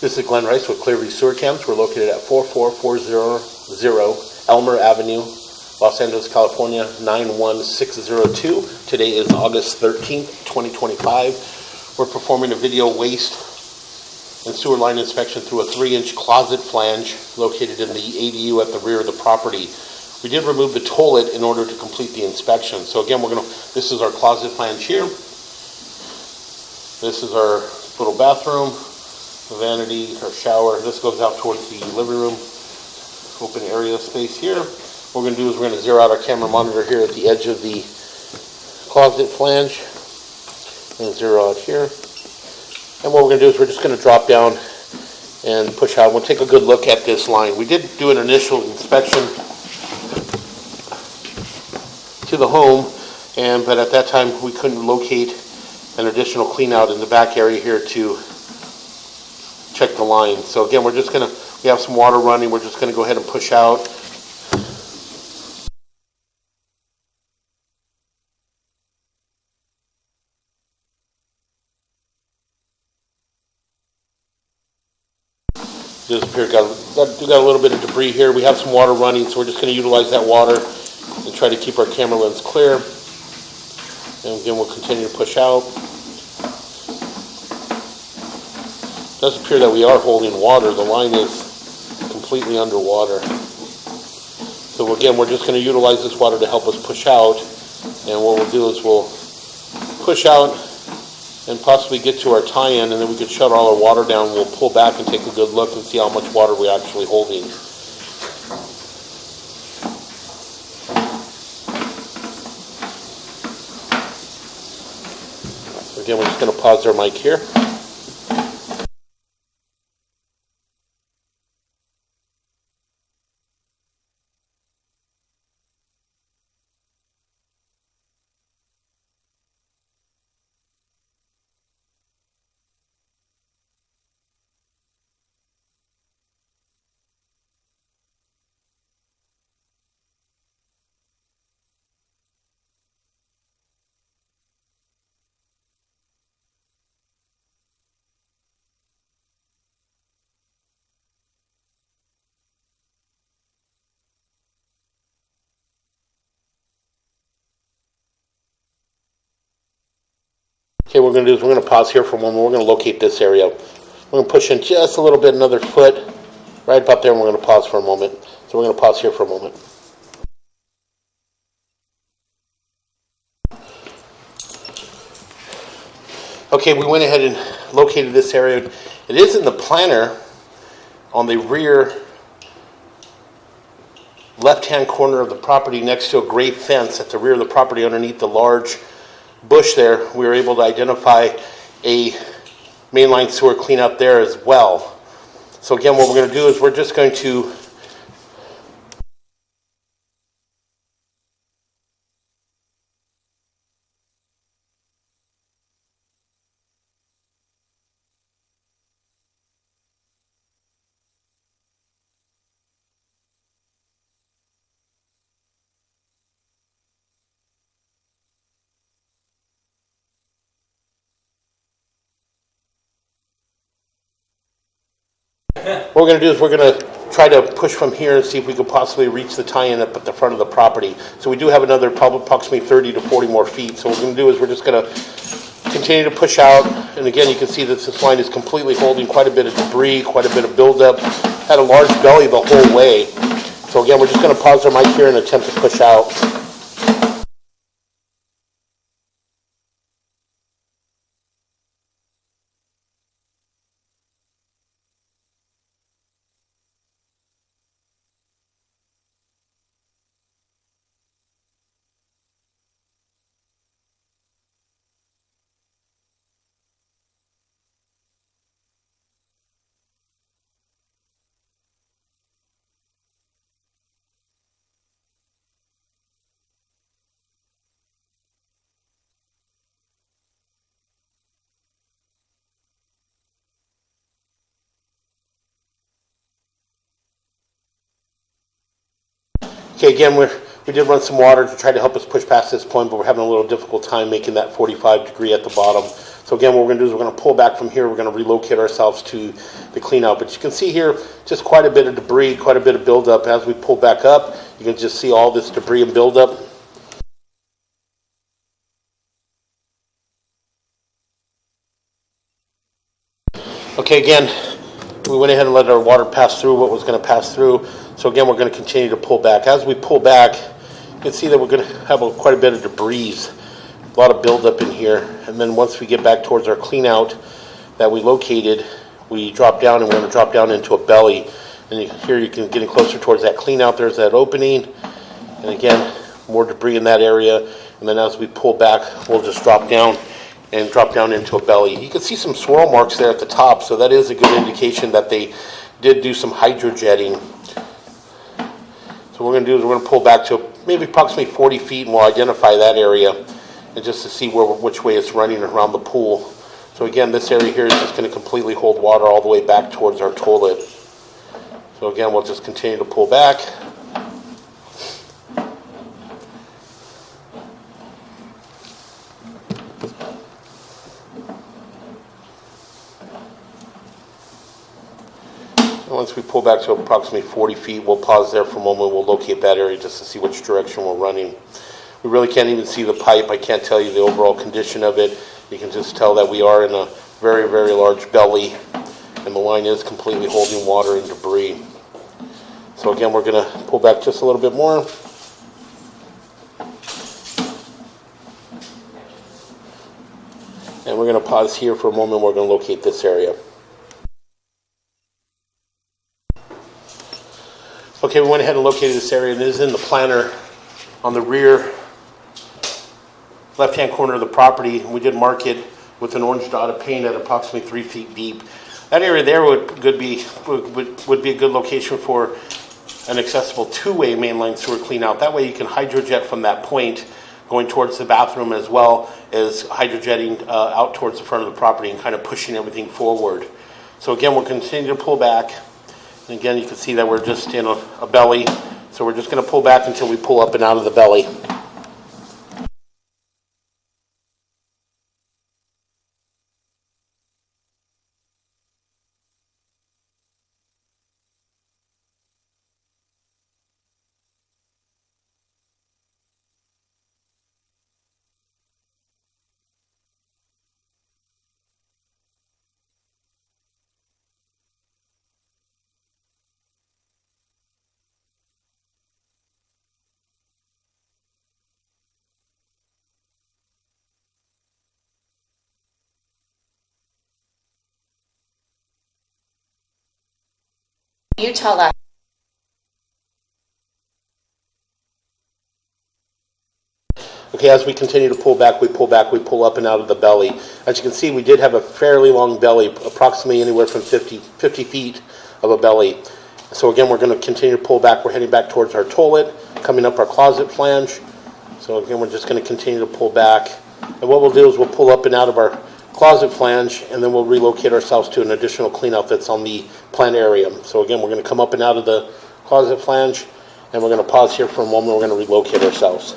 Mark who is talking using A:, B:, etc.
A: This is Glenn Rice with Clearview Sewer Cams. We're located at 44400 Elmer Avenue, Los Angeles, California, 91602. Today is August 13th, 2025. We're performing a video waste and sewer line inspection through a 3-inch closet flange located in the ADU at the rear of the property. We did remove the toilet in order to complete the inspection. So again, this is our closet flange here. This is our little bathroom, the vanity, our shower. This goes out towards the living room, open area space here. What we're going to do is we're going to zero out our camera monitor here at the edge of the closet flange and zero out here. And what we're going to do is we're just going to drop down and push out. We'll take a good look at this line. We did do an initial inspection to the home, but at that time we couldn't locate an additional clean out in the back area here to check the line. So again, we have some water running. We're just going to go ahead and push out. We got a little bit of debris here. We have some water running, so we're just going to utilize that water and try to keep our camera lens clear. And again, we'll continue to push out. It does appear that we are holding water. The line is completely underwater. So again, we're just going to utilize this water to help us push out. And what we'll do is we'll push out and possibly get to our tie-in, and then we could shut all our water down. We'll pull back and take a good look and see how much water we're actually holding. Again, we're just going to pause our mic here. Okay, what we're going to do is we're going to pause here for a moment. We're going to locate this area. We're going to push in just a little bit, another foot, right about there, and we're going to pause for a moment. So we're going to pause here for a moment. Okay, we went ahead and located this area. It is in the planter on the rear left-hand corner of the property next to a gray fence at the rear of the property underneath the large bush there. We were able to identify a mainline sewer cleanout there as well. So again, what we're going to do is we're just going to what we're going to do is we're going to try to push from here and see if we could possibly reach the tie-in up at the front of the property. So we do have another approximately 30 to 40 more feet. So what we're going to do is we're just going to continue to push out. And again, you can see that this line is completely holding quite a bit of debris, quite a bit of buildup. Had a large belly the whole way. So again, we're just going to pause our mic here and attempt to push out. Okay, again, we did run some water to try to help us push past this point, but we're having a little difficult time making that 45 degree at the bottom. So again, what we're going to do is we're going to pull back from here. We're going to relocate ourselves to the clean out. But you can see here just quite a bit of debris, quite a bit of buildup. As we pull back up, you can just see all this debris and buildup. Okay, again, we went ahead and let our water pass through what was going to pass through. So again, we're going to continue to pull back. As we pull back, you can see that we're going to have quite a bit of debris, a lot of buildup in here. And then once we get back towards our clean out that we located, we drop down, and we're going to drop down into a belly. And here you can get closer towards that clean out. There's that opening. And again, more debris in that area. And then as we pull back, we'll just drop down and drop down into a belly. You can see some swirl marks there at the top, so that is a good indication that they did do some hydrojetting. So what we're going to do is we're going to pull back to maybe approximately 40 feet, and we'll identify that area, and just to see which way it's running around the pool. So again, this area here is just going to completely hold water all the way back towards our toilet. So again, we'll just continue to pull back. Once we pull back to approximately 40 feet, we'll pause there for a moment. We'll locate that area just to see which direction we're running. We really can't even see the pipe. I can't tell you the overall condition of it. You can just tell that we are in a very, very large belly, and the line is completely holding water and debris. So again, we're going to pull back just a little bit more. And we're going to pause here for a moment. We're going to locate this area. Okay, we went ahead and located this area, and it is in the planter on the rear left-hand corner of the property. We did mark it with an orange dot of paint at approximately 3 feet deep. That area there would be a good location for an accessible two-way mainline sewer cleanout. That way you can hydrojet from that point going towards the bathroom, as well as hydrojetting out towards the front of the property and kind of pushing everything forward. So again, we'll continue to pull back. And again, you can see that we're just in a belly, so we're just going to pull back until we pull up and out of the belly.
B: You tell us.
A: Okay, as we continue to pull back, we pull up and out of the belly. As you can see, we did have a fairly long belly, approximately anywhere from 50 feet of a belly. So again, we're going to continue to pull back. We're heading back towards our toilet, coming up our closet flange. So again, we're just going to continue to pull back. And what we'll do is we'll pull up and out of our closet flange, and then we'll relocate ourselves to an additional cleanout that's on the plant area. So again, we're going to come up and out of the closet flange, and we're going to pause here for a moment. We're going to relocate ourselves.